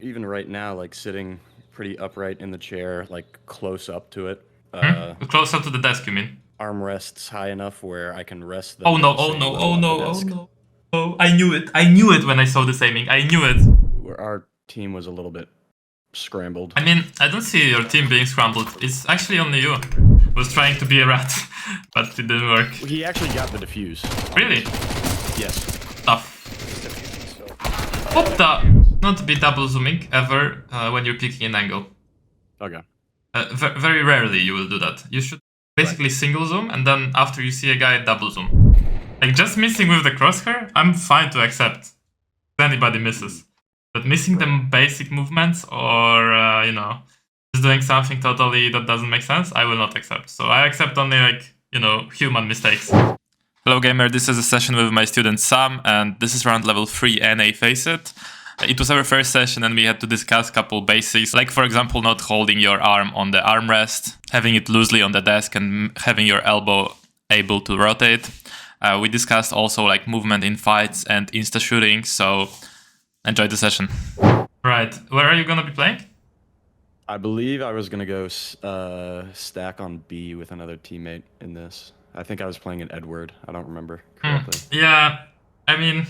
even right now, like sitting pretty upright in the chair, like close up to it. Close up to the desk, you mean? Armrests high enough where I can rest them Oh at no, the oh same no, level oh of the no, oh desk. no. Oh, I knew it. I knew it when I saw this aiming. I knew it. Our team was a little bit scrambled. I mean, I don't see your team being scrambled. It's actually only you. Was trying to be a rat, but it didn't work. He actually got the defuse. Really? Yes. Tough. What the? Not be double zooming ever when you're picking an angle. Okay. Very rarely you will do that. You should basically single zoom, and then after you see a guy, double zoom. Like just missing with the crosshair, I'm fine to accept. If anybody misses. But missing them basic movements or, you know, just doing something totally that doesn't make sense, I will not accept. So I accept only, like, you know, human mistakes. Hello gamer, this is a session with my student Sam, and this is round level 3 NA Face It. It was our first session and we had to discuss a couple basics, like for example not holding your arm on the armrest, having it loosely on the desk and having your elbow able to rotate. We discussed also like movement in fights and insta shooting, so enjoy the session. Right, where are you gonna be playing? I believe I was gonna go stack on B with another teammate in this. I think I was playing an Edward. I don't remember correctly. Yeah, I mean,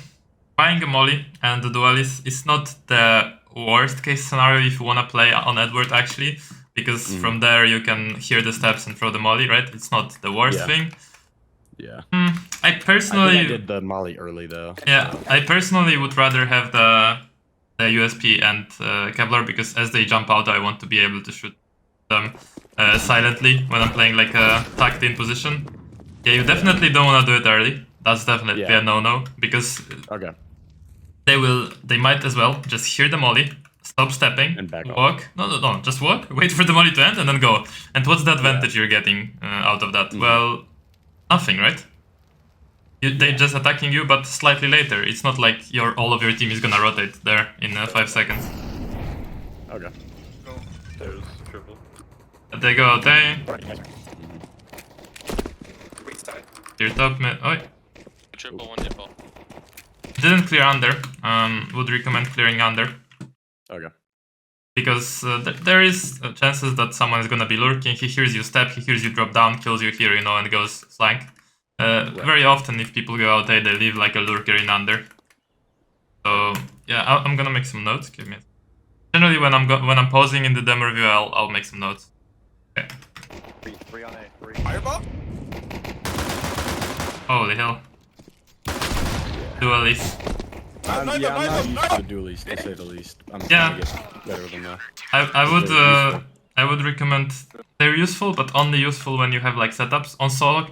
buying a molly and the duelist is not the worst case scenario if you wanna play on Edward actually, because from there you can hear the steps and throw the molly, right? It's not the worst thing. Yeah. I personally I did the molly early though. Yeah, so. I personally would rather have the USP and Kevlar because as they jump out, I want to be able to shoot them silently when I'm playing like a tucked in position. Yeah, you definitely don't want to do it early. That's definitely a no-no because they might as well just hear the molly, stop stepping, and back walk. Off. No, just walk, wait for the molly to end and then go. And what's the advantage you're getting out of that? Well, nothing, right? They're just attacking you, but slightly later. It's not like all of your team is gonna rotate there in 5 seconds. Okay. Oh, there's triple. They go out there. Side. Clear top mid. Oh. Triple, one triple. Didn't clear under. Would recommend clearing under. Okay. Because there is chances that someone is gonna be lurking. He hears you step, he hears you drop down, kills you here, you know, and goes flank. Very often, if people go out there, they leave like a lurker in under. So yeah, I'm gonna make some notes. Give me. Generally, when I'm pausing in the demo review, I'll make some notes. Okay. Three on A. Three. Fireball? Holy hell! Duelist. I'm not used to duelist, to say the least. I'm trying to get better with them now. I would recommend. They're useful, but only useful when you have like setups.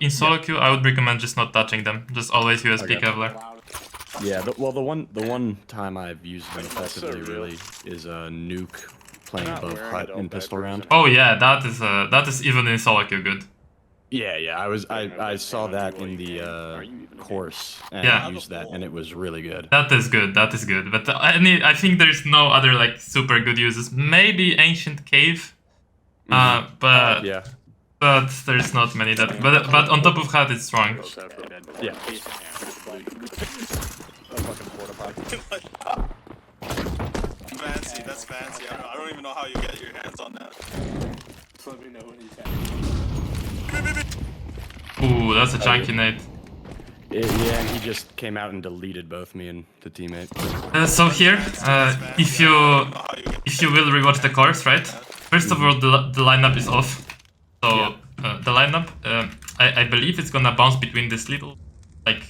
In solo queue, I would recommend just not touching them. Just always USP Kevlar. Yeah, the one time I've used them effectively really is a nuke playing above hut in pistol round. Oh yeah, that is even in solo queue good. Yeah, I saw that in the course and used that, and it was really good. That is good. But I think there's no other like super good uses. Maybe Ancient Cave. But there's not many that. But on top of that, it's strong. Yeah. Fancy, that's fancy. I don't even know how you get your hands on that. Just let me know when you can. Ooh, that's a chunky nade. Yeah, and he just came out and deleted both me and the teammate. So here, if you will rewatch the course, right? First of all, the lineup is off. So the lineup, I believe it's gonna bounce between this little like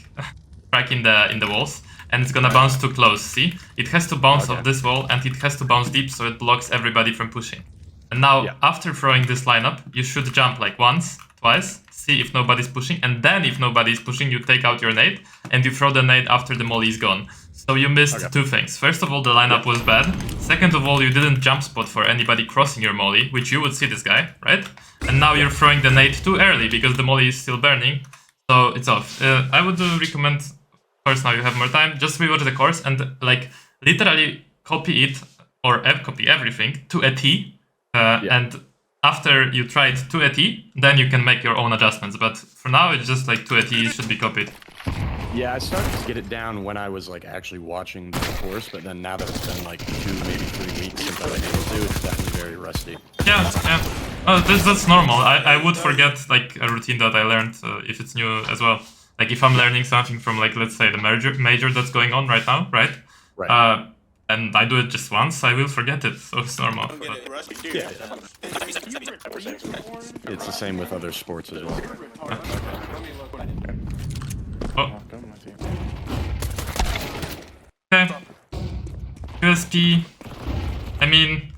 crack in the walls, and it's gonna bounce too close. See, it has to bounce off this wall, and it has to bounce deep, so it blocks everybody from pushing. And now, after throwing this lineup, you should jump like once, twice, see if nobody's pushing, and then if nobody's pushing, you take out your nade, and you throw the nade after the molly is gone. So you missed two things. First of all, the lineup was bad. Second of all, you didn't jump spot for anybody crossing your molly, which you would see this guy, right? And now you're throwing the nade too early, because the molly is still burning, so it's off. I would recommend, of course now you have more time, just rewatch the course, and like, literally copy it, or copy everything, to a T, and after you try it to a T, then you can make your own adjustments. But for now, it's just like to a T should be copied. Yeah, I started to get it down when I was like actually watching the course, but then now that it's been like 2, maybe 3 weeks since I've been able to, it's definitely very rusty. Yeah, yeah. Oh, that's normal. I would forget like a routine that I learned if it's new as well. Like if I'm learning something from like, let's say the major that's going on right now, right? Right. And I do it just once, I will forget it, so it's normal. Don't get it rusty. Yeah. It's the same with other sports as well. Oh. Okay. USP. I mean,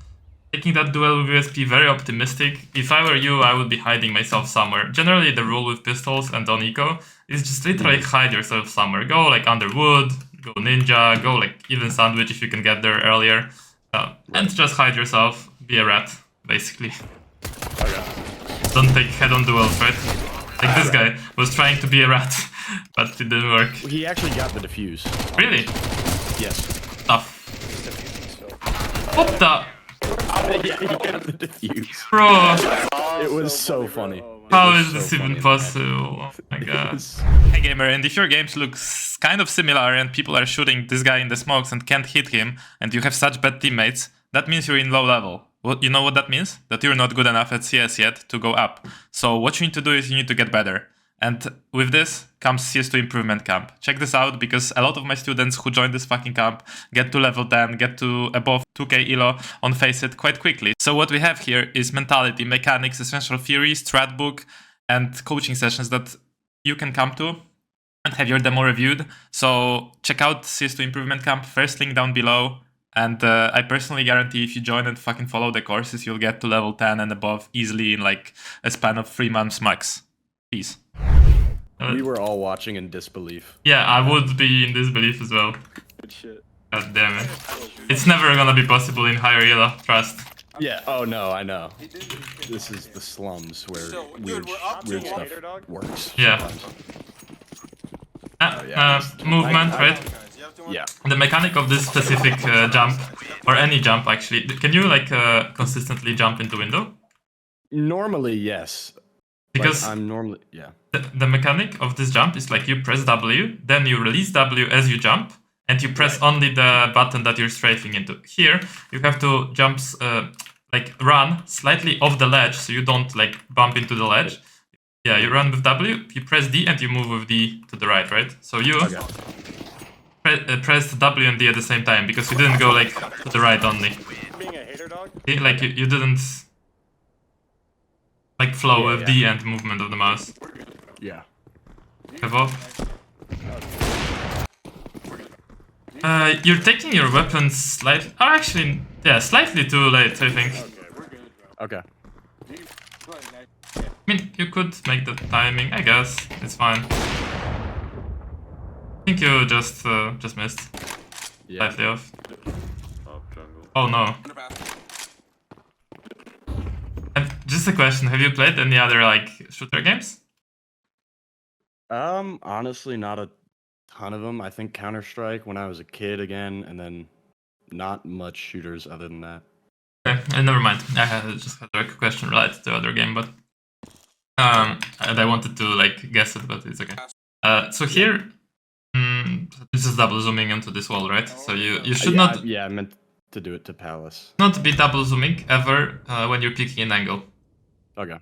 taking that duel with USP, very optimistic. If I were you, I would be hiding myself somewhere. Generally, the rule with pistols and on eco is just literally hide yourself somewhere. Go like under wood, go ninja, go like even sandwich if you can get there earlier. And just hide yourself, be a rat, basically. Don't take head-on duels, right? Like this guy was trying to be a rat, but it didn't work. He actually got the defuse. Really? Yes. Tough. What the? Yeah, he got the defuse. Bro, It was so funny. how It was is this so even funny. possible? Oh my It god. was- Hey gamer, and if your games looks kind of similar and people are shooting this guy in the smokes and can't hit him, and you have such bad teammates, that means you're in low level. Well, you know what that means? That you're not good enough at CS yet to go up. So what you need to do is you need to get better. And with this comes CS2 Improvement Camp. Check this out because a lot of my students who join this fucking camp get to level 10, get to above 2k elo on Faceit quite quickly. So what we have here is mentality, mechanics, essential theories, strat book, and coaching sessions that you can come to and have your demo reviewed. So check out CS2 Improvement Camp, first link down below. And I personally guarantee if you join and fucking follow the courses, you'll get to level 10 and above easily in like a span of 3 months max. Peace. We were all watching in disbelief. Yeah, I would be in disbelief as well. Good shit. God damn it. It's never gonna be possible in higher elo, trust. Yeah. Oh no, I know. This is the slums where So, dude, weird, we're up weird to stuff what? works. Yeah. sometimes. Uh, movement, right? You have to Yeah. The mechanic of this specific jump, or any jump actually, can you like consistently jump into window? Normally, yes. Because Like, I'm normally, yeah. the mechanic of this jump is like you press W, then you release W as you jump, and you press only the button that you're strafing into. Here, you have to jump, like run slightly off the ledge, so you don't like bump into the ledge. Yeah, you run with W, you press D, and you move with D to the right, right? So you pressed W and D at the same time, because you didn't go like to the right only. Being a hater dog? Like you didn't like flow Yeah, with yeah. D and movement of the mouse. Yeah. Evolve. You're taking your weapons slightly. Oh, actually, yeah, slightly too late, I think. Okay, we're good. Okay. I mean, you could make the timing, I guess. It's fine. I think you just missed. Yeah. Slightly off. Up jungle. Oh no. And just a question, have you played any other like shooter games? Honestly, not a ton of them. I think Counter-Strike when I was a kid again, and then not much shooters other than that. Okay, never mind. I just had a question related to other game, but and I wanted to like guess it, but it's okay. So here, this is double zooming into this wall, right? So you should not Yeah, I meant to do it to Palace. not be double zooming ever when you're picking an angle. Okay.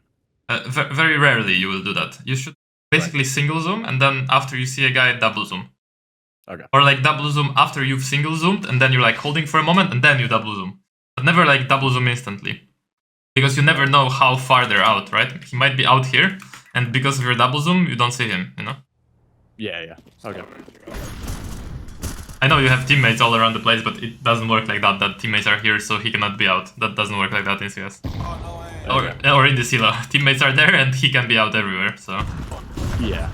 Very rarely you will do that. You should basically single zoom, and then after you see a guy, double zoom. Okay. Or like double zoom after you've single zoomed, and then you're like holding for a moment, and then you double zoom. But never like double zoom instantly. Because you never know how far they're out, right? He might be out here, and because of your double zoom, you don't see him, you know? Yeah, yeah. Okay. I know you have teammates all around the place, but it doesn't work like that. That teammates are here, so he cannot be out. That doesn't work like that in CS. Or in the Silo. Teammates are there, and he can be out everywhere, so... Yeah.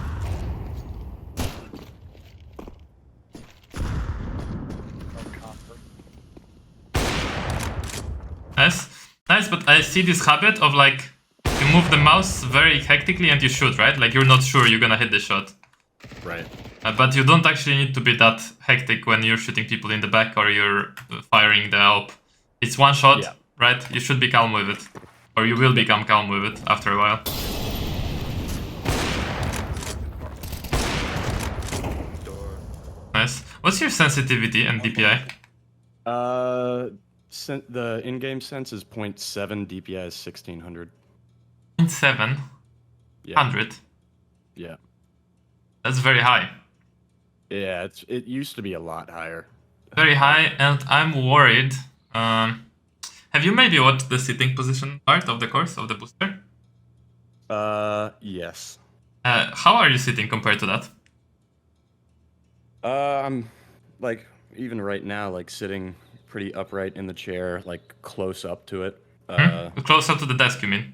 Nice. Nice, but I see this habit of like, you move the mouse very hectically and you shoot, right? Like you're not sure you're gonna hit the shot. Right. But you don't actually need to be that hectic when you're shooting people in the back or you're firing the AWP. It's one shot, Yeah. right? You should be calm with it. Or you will become calm with it after a while. What's your sensitivity and DPI? The in-game sense is 0.7, DPI is 1600. 0.7? Yeah. 100? Yeah. That's very high. Yeah, it used to be a lot higher. Very high, and I'm worried. Have you maybe watched the sitting position part of the course, of the booster? Yes. How are you sitting compared to that? I'm like even right now, like sitting pretty upright in the chair, like close up to it. Close up to the desk, you mean?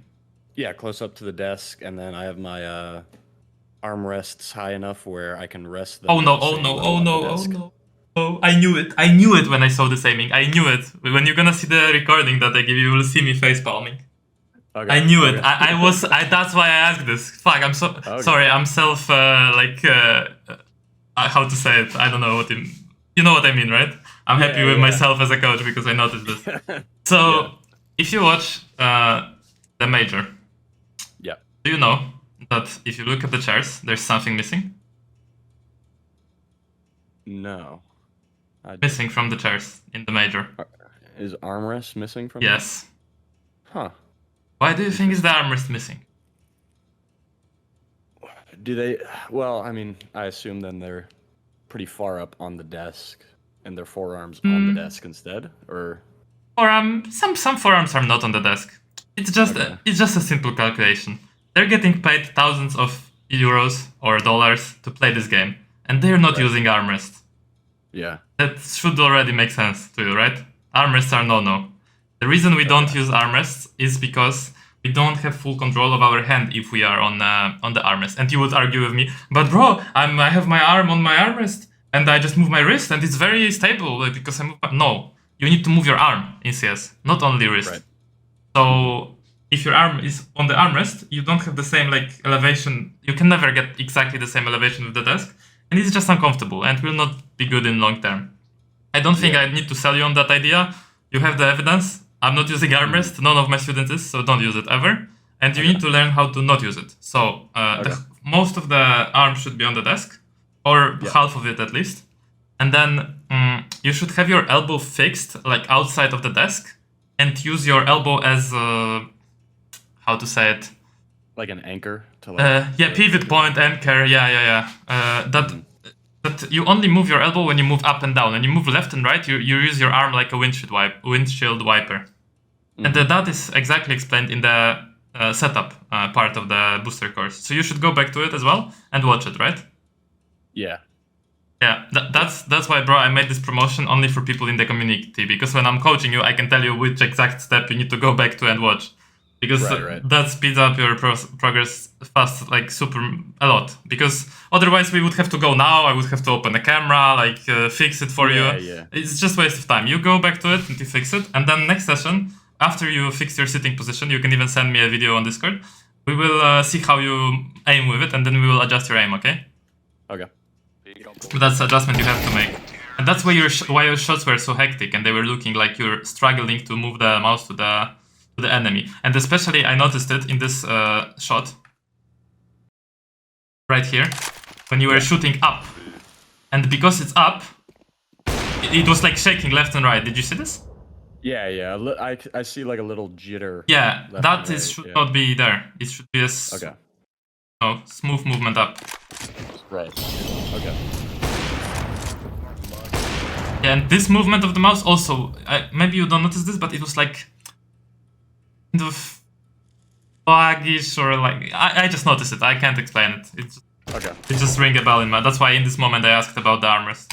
Yeah, close up to the desk, and then I have my armrests high enough where I can rest them. Oh no, at the oh same no, level oh of the no, oh desk. no. Oh, I knew it. I knew it when I saw the aiming. I knew it. When you're gonna see the recording that I give you, will see me face palming. Okay, I knew it. okay. I was. That's why I asked this. Fuck. I'm so Okay. sorry. I'm self how to say it. I don't know what you know what I mean, right? I'm happy with myself as a coach because I noticed this. So if you watch the major, Yeah. do you know that if you look at the chairs, there's something missing? No. Missing from the chairs in the major. Is armrest missing from? Yes. Huh. Why do you think is the armrest missing? Do they? Well, I mean, I assume then they're pretty far up on the desk, and their forearms on the desk instead, or? Some forearms are not on the desk. It's just a simple calculation. They're getting paid thousands of euros or dollars to play this game, and they're not using armrest. Yeah. That should already make sense to you, right? Armrests are no-no. The reason we don't use armrests is because we don't have full control of our hand if we are on the armrest. And you would argue with me, but bro, I have my arm on my armrest and I just move my wrist and it's very stable because I move. No, you need to move your arm in CS, not only wrist. Right. So if your arm is on the armrest, you don't have the same elevation. You can never get exactly the same elevation with the desk, and it's just uncomfortable and will not be good in long term. I don't think I need to sell you on that idea. You have the evidence. I'm not using armrest. None of my students is, so don't use it ever. And you need to learn how to not use it. So most of the arm should be on the desk, or half of it at least. And then you should have your elbow fixed, like outside of the desk, and use your elbow as how to say it? Like an anchor to like. Pivot point, anchor. That you only move your elbow when you move up and down. When you move left and right, you use your arm like a windshield wiper. And that is exactly explained in the setup part of the booster course. So you should go back to it as well and watch it, right? Yeah. Yeah, that's why, bro, I made this promotion only for people in the community. Because when I'm coaching you, I can tell you which exact step you need to go back to and watch. Because that speeds up your progress fast, like super a lot. Because otherwise we would have to go now, I would have to open the camera, fix it for you. Yeah. It's just waste of time. You go back to it and you fix it. And then next session, after you fix your sitting position, you can even send me a video on Discord. We will see how you aim with it and then we will adjust your aim, okay? Okay. That's adjustment you have to make. And that's why your shots were so hectic and they were looking like you're struggling to move the mouse to the enemy. And especially I noticed it in this shot right here when you were shooting up, and because it's up it was like shaking left and right. Did you see this? Yeah. I see like a little jitter. Yeah, that should not be there. It should be a smooth movement up. Right. Okay. Yeah, and this movement of the mouse also, maybe you don't notice this, but it was like kind of sluggish, or like I just noticed it. I can't explain it. It just rang a bell in my. That's why in this moment I asked about the armrest.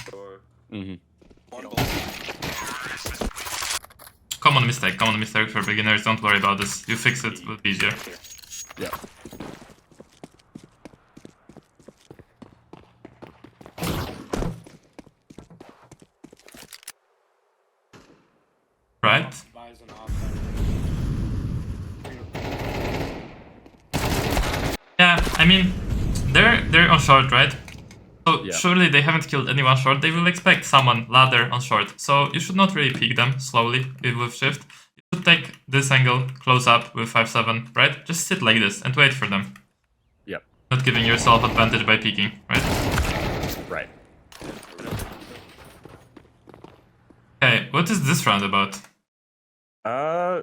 Common mistake for beginners. Don't worry about this. You fix it, it'll be easier. Yeah. Right. Yeah, I mean, they're on short, right? So surely they haven't killed anyone short. They will expect someone ladder on short. So you should not really peek them slowly with shift. You should take this angle close up with 5-7, right? Just sit like this and wait for them. Yep. Not giving yourself advantage by peeking, right? Right. Okay, what is this round about? I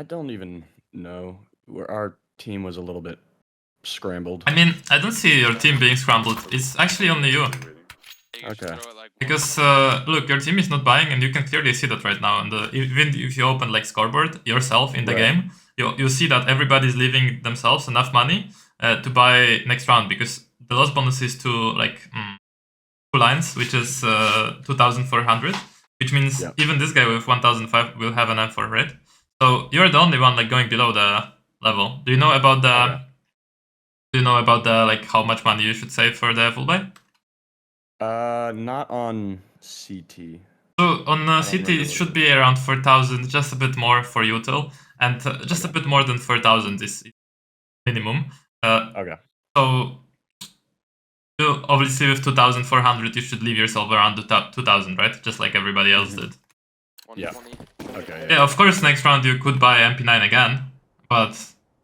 don't even know. Our team was a little bit scrambled. I mean, I don't see your team being scrambled. It's actually only you. Okay. Because, look, your team is not buying, and you can clearly see that right now. And even if you open like scoreboard yourself in the Right. game, you see that everybody's leaving themselves enough money to buy next round, because the loss bonus is to like 2 lines, which is 2,400, which means Yeah. even this guy with 1,005 will have an M4, right? So you're the only one like going below the level. Do you know about the? Okay. Do you know about the like how much money you should save for the full buy? Not on CT. So on CT remember it what should it be around 4,000, just a bit more for util, and just a bit more than 4,000 is minimum. Okay. So you obviously with 2,400 you should leave yourself around the 2,000, right? Just like everybody else did. Yeah. Okay. Yeah, of course next round you could buy MP9 again, but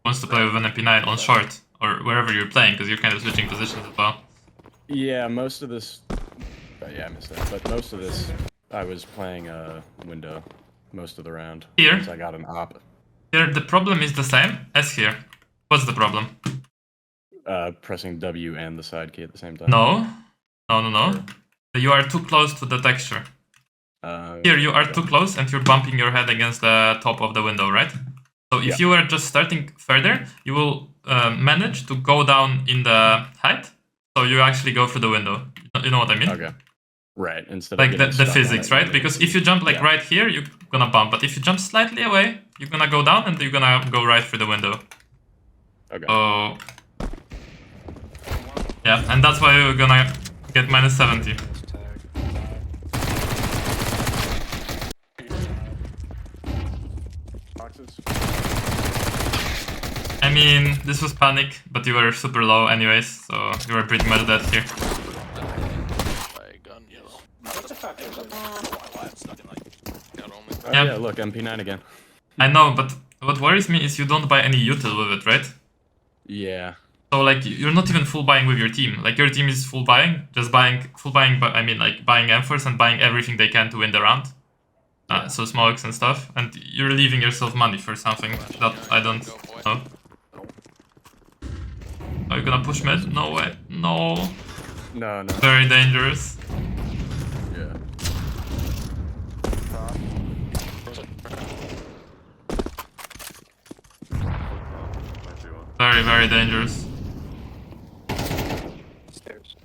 wants to play with an MP9 on short or wherever you're playing, because you're kind of switching positions as well. Yeah, most of this. Yeah, I missed that. But most of this, I was playing window most of the round. Here? Once I got an op. Here the problem is the same as here. What's the problem? Pressing W and the side key at the same time. No. You are too close to the texture. Here you are too close and you're bumping your head against the top of the window, right? So if you were just starting further, you will manage to go down in the height. So you actually go for the window. You know what I mean? Okay. Right. Instead like of the stuck on physics, it, right? Because if you jump like right here, you're gonna bump. But if you jump slightly away, you're gonna go down and you're gonna go right for the window. Okay. So yeah, and that's why you're gonna get minus 70. Boxes. I mean, this was panic, but you were super low anyways, so you were pretty much dead here. Yeah. Look, MP9 again. I know, but what worries me is you don't buy any util with it, right? Yeah. So like you're not even full buying with your team. Like your team is full buying, just buying full buying. But I mean like buying M4s and buying everything they can to win the round. So smokes and stuff, and you're leaving yourself money for something that I don't know. Are you gonna push mid? No way. No. No. Very dangerous. Yeah. Very, very dangerous. Stairs.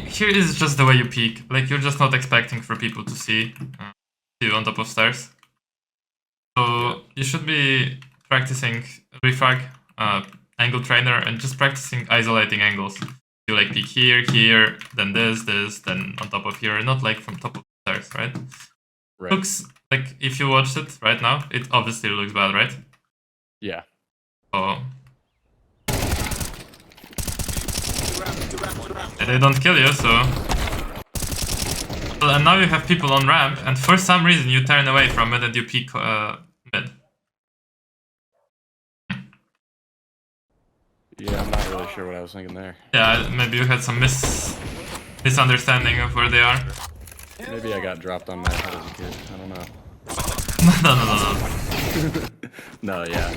Here is just the way you peek. Like you're just not expecting for people to see you on top of stairs. So you should be practicing refrag, angle trainer, and just practicing isolating angles. You like peek here, here, then this, then on top of here, not like from top of stairs, right? Right. Looks like if you watched it right now, it obviously looks bad, right? Yeah. So they don't kill you, so. Well, and now you have people on ramp, and for some reason you turn away from it and you peek mid. Yeah, I'm not really sure what I was thinking there. Yeah, maybe you had some misunderstanding of where they are. Maybe I got dropped on my head as a kid. I don't know. No. No, yeah.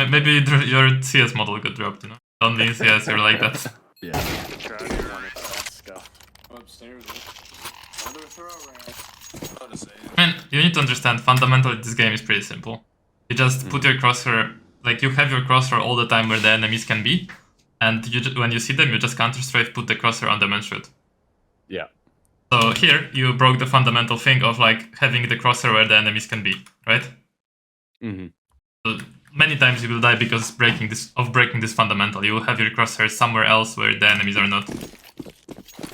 Maybe your CS model got dropped, you know? Only in CS you're like that. Yeah. Let's go. Upstairs. Man, you need to understand, fundamentally this game is pretty simple. You just put your crosshair, like you have your crosshair all the time where the enemies can be, and when you see them, you just counter-strafe, put the crosshair on them and shoot. Yeah. So here, you broke the fundamental thing of like having the crosshair where the enemies can be, right? Mm-hmm. So many times you will die because breaking this fundamental. You will have your crosshair somewhere else where the enemies are not.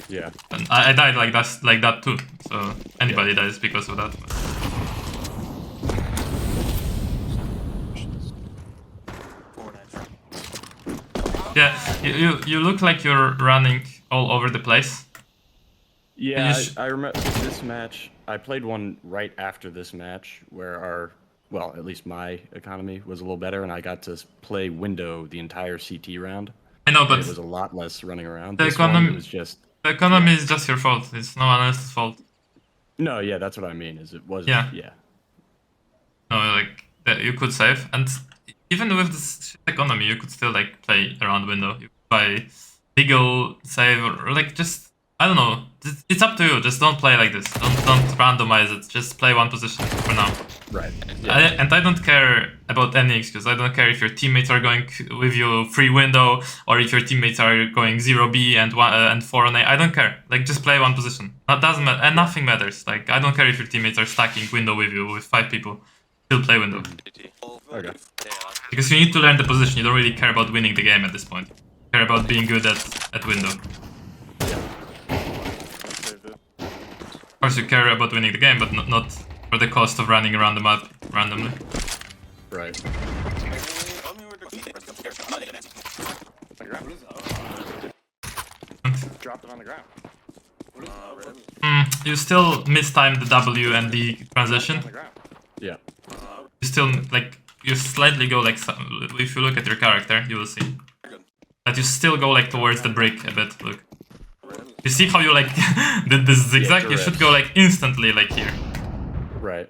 Yeah. And I died like that too. So anybody dies because of that. Yeah, you look like you're running all over the place. Yeah, You sh- I remember this match. I played one right after this match where well, at least my economy was a little better, and I got to play window the entire CT round. I know, And but it was a lot less running around. the This one, it economy, was just the economy yeah. is just your fault. It's no one else's fault. No, yeah, that's what I mean. Is it was Yeah. yeah. No, like that you could save, and even with this shit economy, you could still like play around window. You could buy legal save or like just I don't know. It's up to you. Just don't play like this. Don't randomize it. Just play one position for now. Right. And I don't care about any excuse. I don't care if your teammates are going with you free window or if your teammates are going 0B and 4 on A. I don't care. Like just play one position. That doesn't matter, and nothing matters. Like I don't care if your teammates are stacking window with you with 5 people. Still play window. Okay. Because you need to learn the position. You don't really care about winning the game at this point. You care about being good at window. Of course, you care about winning the game, but not for the cost of running around the map randomly. Right. Dropped it on the ground. You still mistime the W and the transition. On the ground. Yeah. You still like you slightly go like if you look at your character, you will see that you still go like towards the brick a bit. Look, you see how you like did this zigzag? You should go like instantly like here. Right.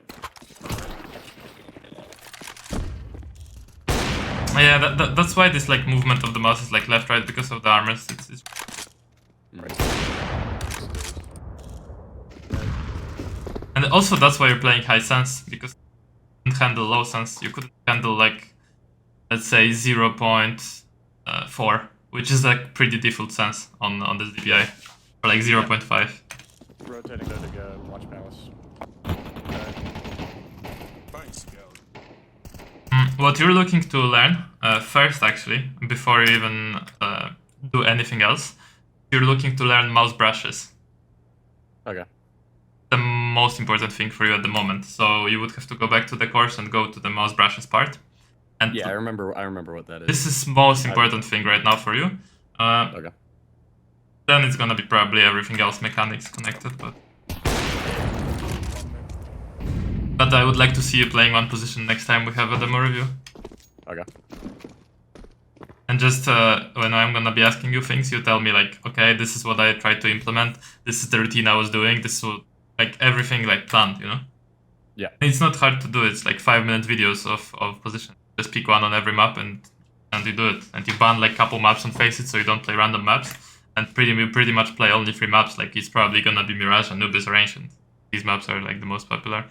Yeah, that's why this like movement of the mouse is like left right because of the armors. It's and also that's why you're playing high sense because you couldn't handle low sense. You couldn't handle like let's say 0.4, which is like pretty default sense on this DPI, or like 0.5. Rotating go to go. Watch palace. What you're looking to learn first, actually, before you even do anything else, you're looking to learn mouse brushes. Okay. The most important thing for you at the moment. So you would have to go back to the course and go to the mouse brushes part. And Yeah, I remember what that is. this is most important thing right now for you. Okay. Then it's gonna be probably everything else mechanics connected, but I would like to see you playing one position next time we have a demo review. Okay. And just when I'm gonna be asking you things, you tell me like, okay, this is what I tried to implement. This is the routine I was doing. This is like everything like planned, you know? Yeah. It's not hard to do. It's like 5-minute videos of position. Just pick one on every map and you do it. And you ban like couple maps on Faceit so you don't play random maps. And you pretty much play only 3 maps. Like it's probably gonna be Mirage, Anubis, or Ancient. These maps are like the most popular.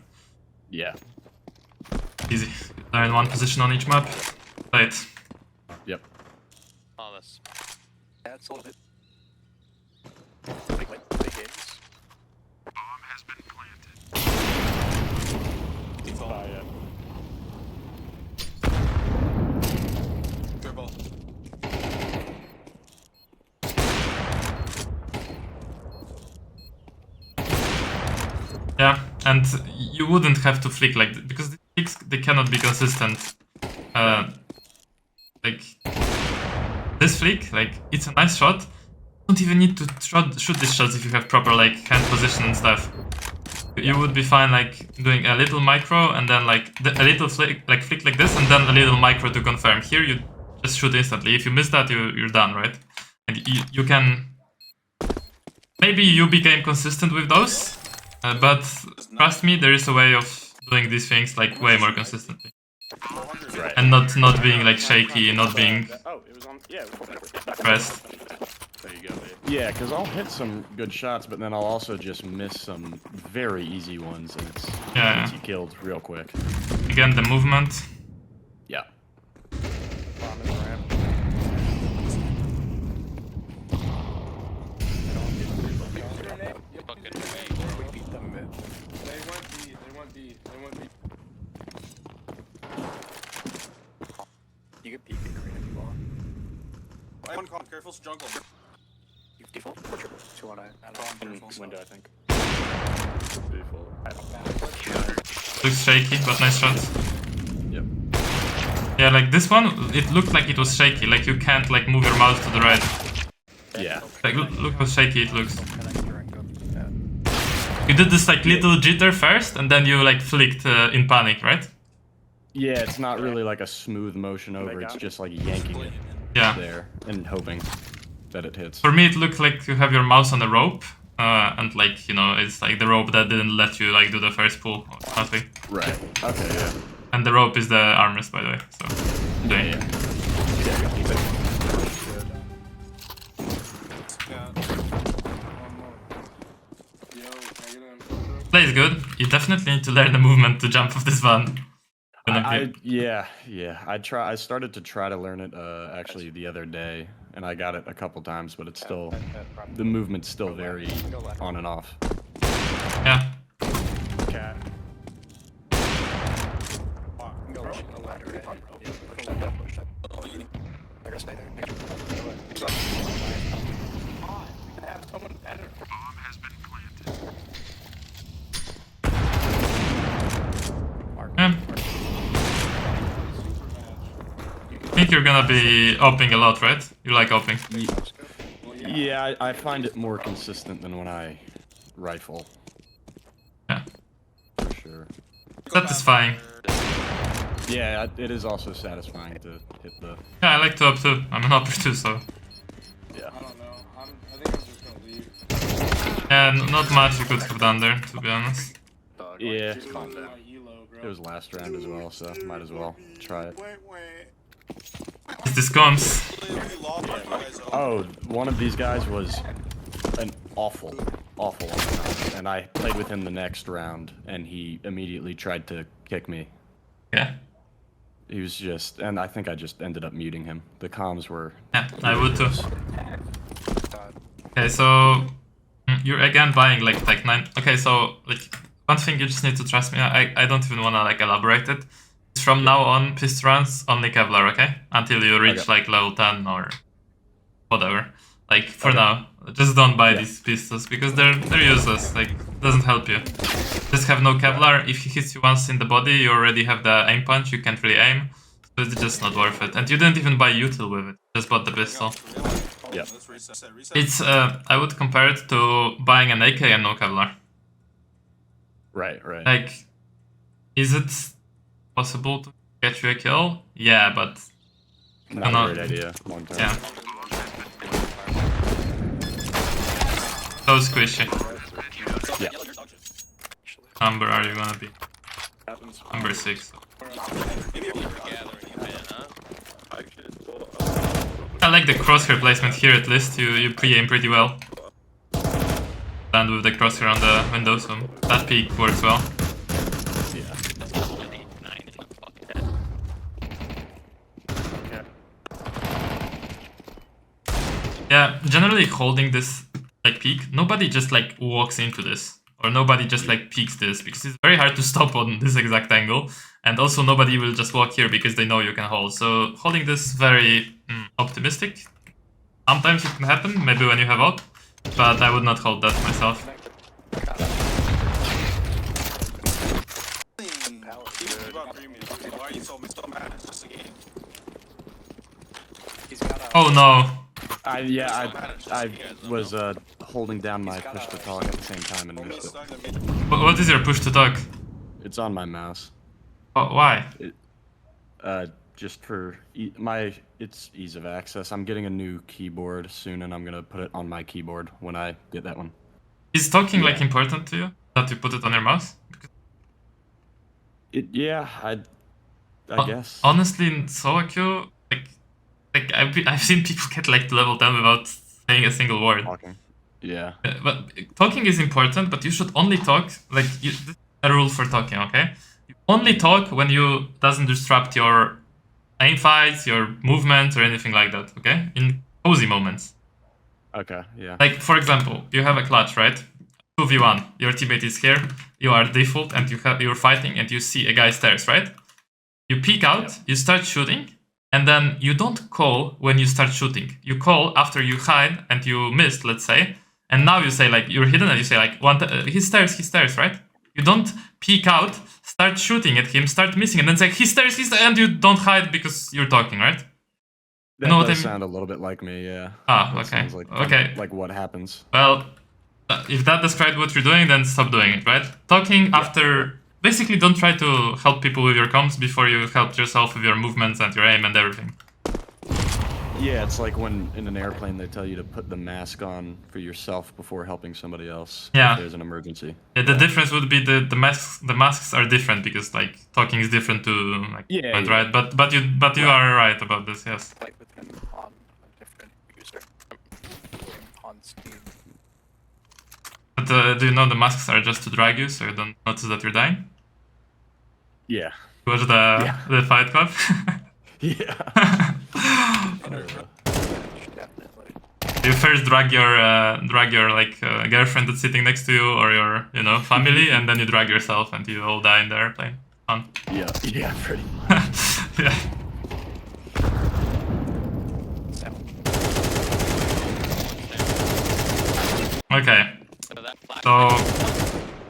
Yeah. Easy. Learn one position on each map. Play it. Yep. Oh, that's all it. Big games. Fire. Yeah, and you wouldn't have to flick like this, because the flicks, they cannot be consistent. Like this flick, like it's a nice shot. You don't even need to shoot these shots if you have proper like hand position and stuff. You would be fine like doing a little micro and then like a little flick like this and then a little micro to confirm. Here you just shoot instantly. If you miss that, you're done, right? And you can. Maybe you became consistent with those. But trust me, there is a way of doing these things like way more consistently, Right. and not being like shaky, not being Oh, it was on. Yeah, it was on. pressed. There you go. Yeah, because I'll hit some good shots, but then I'll also just miss some very easy ones, and it's Yeah. gets you killed real quick. Again, the movement. Yeah. Bomb in the ramp. We beat them mid. They want B. You can peek and green if you want. One call, careful, jungle. You default or triple? 2 on a window, I think. Default. I don't know. Looks shaky, but nice shot. Yep. Yeah, like this one, it looked like it was shaky. Like you can't like move your mouse to the right. Yeah. Like look how shaky it looks. Connect during go. Yeah. You did this like little jitter first, and then you like flicked in panic, right? Yeah, it's not really like a smooth motion over. It's just like yanking it Yeah. there and hoping that it hits. For me, it looked like you have your mouse on a rope, and like, you know, it's like the rope that didn't let you like do the first pull or something. Right. Okay. Yeah. And the rope is the armrest, by the way. So Yeah. Yeah. Yeah. One more. Yo, can I get an info? play is good. You definitely need to learn the movement to jump off this van. Yeah. I started to try to learn it actually the other day, and I got it a couple times, but it's still the movement's still very on and off. Yeah. Cat. Go on the ladder. Push that, push that. I gotta stay there. Yeah. I think you're gonna be opping a lot, right? You like opping. Yeah, I find it more consistent than when I rifle, Yeah. for sure. Satisfying. Yeah, it is also satisfying to hit the. Yeah, I like to op too. I'm an opper too, so. Yeah. I don't know. I think I'm just gonna leave. Yeah, not much you could have done there, to be honest. Yeah. My elo, bro. It was last round as well, so might as well try it. As this comes. Oh, one of these guys was an awful one, and I played with him the next round, and he immediately tried to kick me. Yeah. He was just, and I think I just ended up muting him. The comms were. Yeah, I would too. Okay, so you're again buying like Tech 9. Okay, so like one thing you just need to trust me. I don't even wanna like elaborate it. It's from now on pistol rounds only Kevlar, okay? Until you reach like level 10 or whatever. Like for now, just don't buy these pistols because they're useless. Like doesn't help you. Just have no Kevlar. If he hits you once in the body, you already have the aim punch. You can't really aim, so it's just not worth it. And you didn't even buy util with it. Just bought the pistol. Yeah. It's I would compare it to buying an AK and no Kevlar. Right. Like, is it possible to get you a kill? Yeah, but Not no. a great idea. Long term. yeah. So squishy. Yeah. Number are you gonna be? Number 6. I like the crosshair placement here at least. You pre-aim pretty well. Land with the crosshair on the window, so that peak works well. Yeah, generally holding this like peak, nobody just like walks into this. Or nobody just like peeks this, because it's very hard to stop on this exact angle. And also nobody will just walk here because they know you can hold. So holding this very optimistic. Sometimes it can happen, maybe when you have up. But I would not hold that myself. Oh no. I was holding down my push to talk at the same time and missed it. What is your push to talk? It's on my mouse. Oh, why? Just for it's ease of access. I'm getting a new keyboard soon, and I'm gonna put it on my keyboard when I get that one. Is talking like important to you that you put it on your mouse? I guess. Honestly, in solo queue, like I've seen people get like to level 10 without saying a single word. Talking. Yeah. But talking is important, but you should only talk this is a rule for talking, okay? You only talk when you doesn't disrupt your aim fights, your movements, or anything like that, okay? In cozy moments. Okay. Yeah. Like for example, you have a clutch, right? 2v1. Your teammate is here. You are default, and you're fighting, and you see a guy stairs, right? You peek out, you start shooting, and then you don't call when you start shooting. You call after you hide and you missed, let's say, and now you say like you're hidden, and you say like he stairs, right? You don't peek out, start shooting at him, start missing, and then say he stairs, and you don't hide because you're talking, right? That know what does I mean? sound a little bit like me. Yeah. Ah, That okay. sounds like Okay. like what happens. Well, if that described what you're doing, then stop doing it, right? Talking after... Basically, don't try to help people with your comms before you help yourself with your movements and your aim and everything. Yeah, it's like when in an airplane they tell you to put the mask on for yourself before helping somebody else. Yeah. If there's an emergency. Yeah, the difference would be the masks. The masks are different because like talking is different to like right. But you are right about this. Yes. Fight with him on a different user. On Steam. But do you know the masks are just to drag you, so you don't notice that you're dying? Yeah. Watch the Fight Club. Yeah. Definitely. You first drag your like girlfriend that's sitting next to you or your family, and then you drag yourself and you all die in the airplane. Fun. Yeah. Yeah. Pretty much. Yeah. Okay. So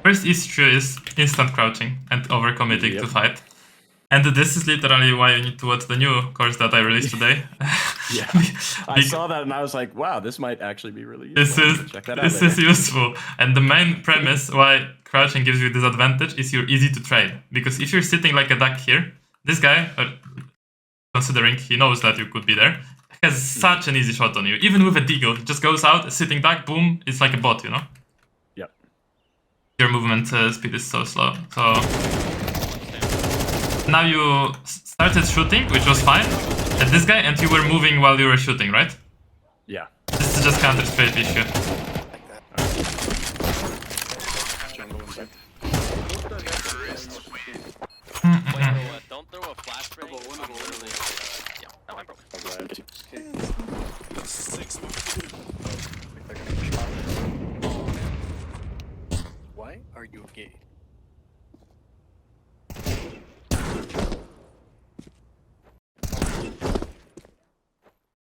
first issue is instant crouching and overcommitting to fight. And this is literally why you need to watch the new course that I released today. Yeah, I saw that and I was like, wow, this might actually be really useful. This is useful. And the main premise why crouching gives you this advantage is you're easy to trade. Because if you're sitting like a duck here, this guy, considering he knows that you could be there, has such an easy shot on you. Even with a deagle, he just goes out, sitting duck, boom, it's like a bot, you know? Yep. Your movement speed is so slow. So now you started shooting, which was fine, at this guy, and you were moving while you were shooting, right? Yeah. This is just counter-straight issue. Don't throw a flashbang. Yeah, no, I'm broke. Why are you gay?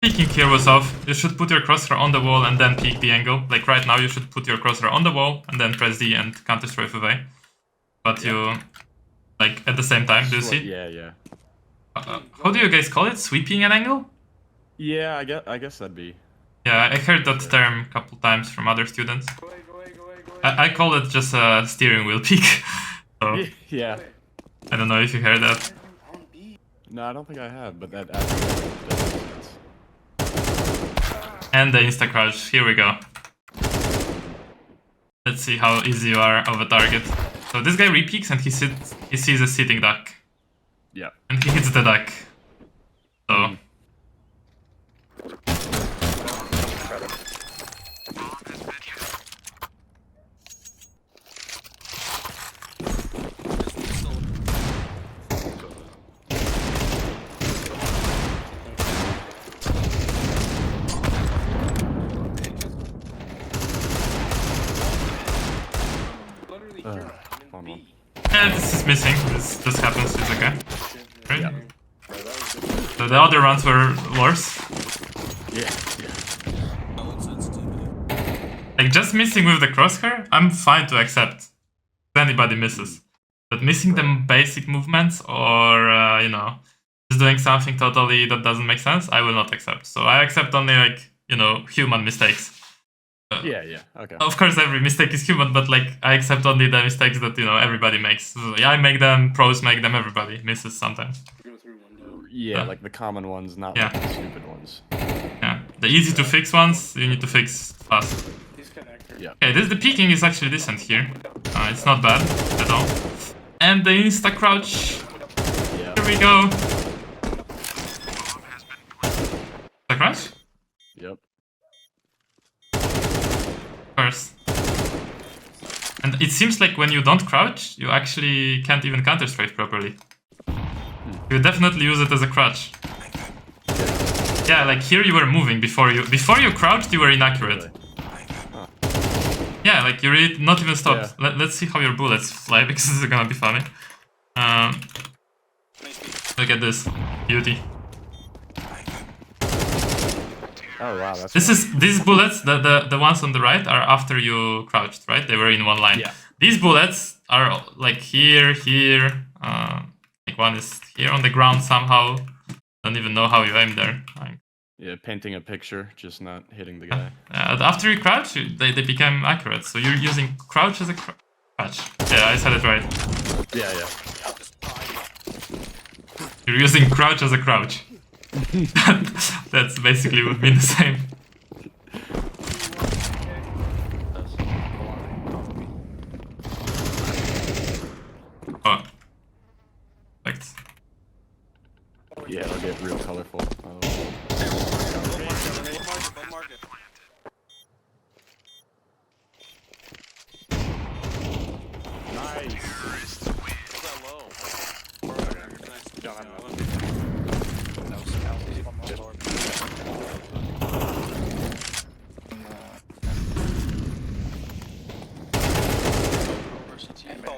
Peeking here was off. You should put your crosshair on the wall and then peek the angle. Like right now, you should put your crosshair on the wall and then press D and counter-strafe away. But you, like, at the same time, do you see? Yeah. How do you guys call it? Sweeping an angle? Yeah, I guess that'd be. Yeah, I heard that term a couple times from other students. I call it just a steering wheel peek. So, Yeah. I don't know if you heard that. No, I don't think I have, but that actually does make sense. And the insta crouch. Here we go. Let's see how easy you are of a target. So this guy repeaks and he sees a sitting duck. Yeah. And he hits the duck. So yeah, this is missing. This happens. It's okay. Right? Yeah. So the other ones were worse. Yeah. Like just missing with the crosshair, I'm fine to accept. If anybody misses, but missing the basic movements or just doing something totally that doesn't make sense, I will not accept. So I accept only like human mistakes. Yeah. Okay. Of course, every mistake is human, but like I accept only the mistakes that everybody makes. So, yeah, I make them, pros make them, everybody misses sometimes. Yeah, like the common ones, not like the stupid ones. Yeah, the easy to fix ones you need to fix fast. Yeah. Okay, the peeking is actually decent here. It's not bad at all. And the insta crouch. Yeah. Here we go. The crouch? Yep. First. And it seems like when you don't crouch, you actually can't even counter-strafe properly. You definitely use it as a crutch. Yeah, like here you were moving before you crouched, you were inaccurate. Yeah, like you really not even stopped. Yeah. Let's see how your bullets fly because this is gonna be funny. Look at this beauty. Oh wow, that's. These bullets, the ones on the right are after you crouched, right? They were in one line. Yeah. These bullets are like here. Like one is here on the ground somehow. Don't even know how you aim there. Yeah, painting a picture, just not hitting the guy. After you crouch, they become accurate. So you're using crouch as a crouch. Yeah, I said it right. Yeah, yeah. You're using crouch as a crouch. That's basically would mean the same. Oh. Perfect. Yeah, it'll get real colorful. Oh.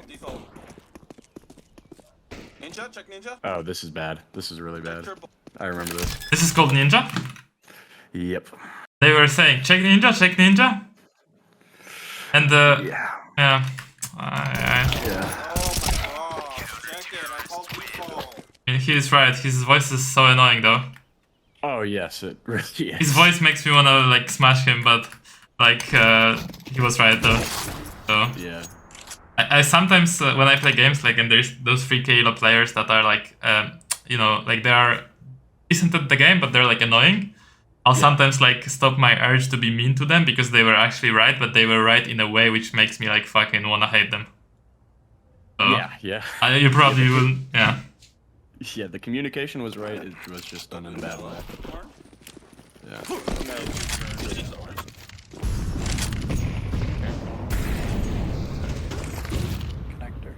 Default. Ninja, check ninja. Oh, this is bad. This is really bad. I remember this. This is called Ninja? Yep. They were saying, check Ninja, check Ninja. And Yeah. yeah. Yeah. Oh my god, check it, I called default. He's right, his voice is so annoying though. Oh yes, it really is. His voice makes me wanna like smash him, but like he was right though. So Yeah. I sometimes when I play games like and there's those 3K elo players that are like you know like they are decent at the game but they're like annoying. I'll sometimes like stop my urge to be mean to them because they were actually right, but they were right in a way which makes me like fucking wanna hate them. So, Yeah. you probably will, yeah. Yeah, the communication was right. It was just done in a bad way. Yeah. Connector.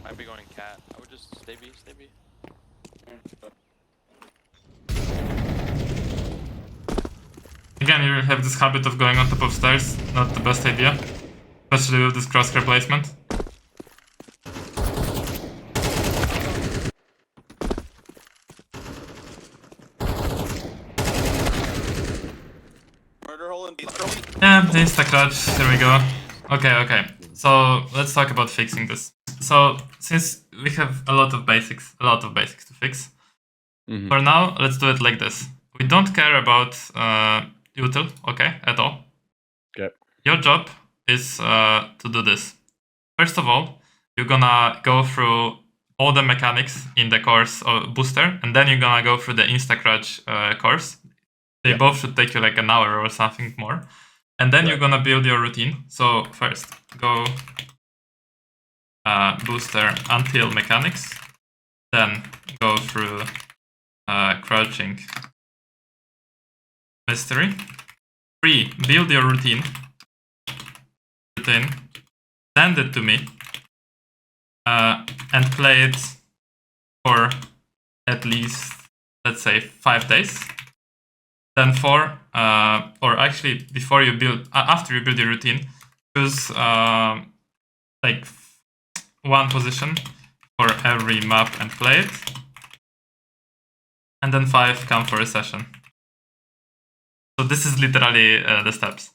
Might be going cat. I would just stay B, stay B. Again, you have this habit of going on top of stairs, not the best idea. Especially with this crosshair placement. Murder hole in Yeah, insta-clutch, here we go. Okay. So, let's talk about fixing this. So, since we have a lot of basics to fix, for now, let's do it like this. We don't care about util, okay, at all. Okay. Your job is to do this. First of all, you're gonna go through all the mechanics in the course of Booster, and then you're gonna go through the Instacrouch course. They both should take you like an hour or something more. And then you're gonna build your routine. So first, go Booster until mechanics. Then go through crouching mystery. 3, build your routine. Send it to me. And play it for at least, let's say, 5 days. Then 4, or actually before you build, after you build your routine, choose like 1 position for every map and play it. And then 5, come for a session. So this is literally the steps.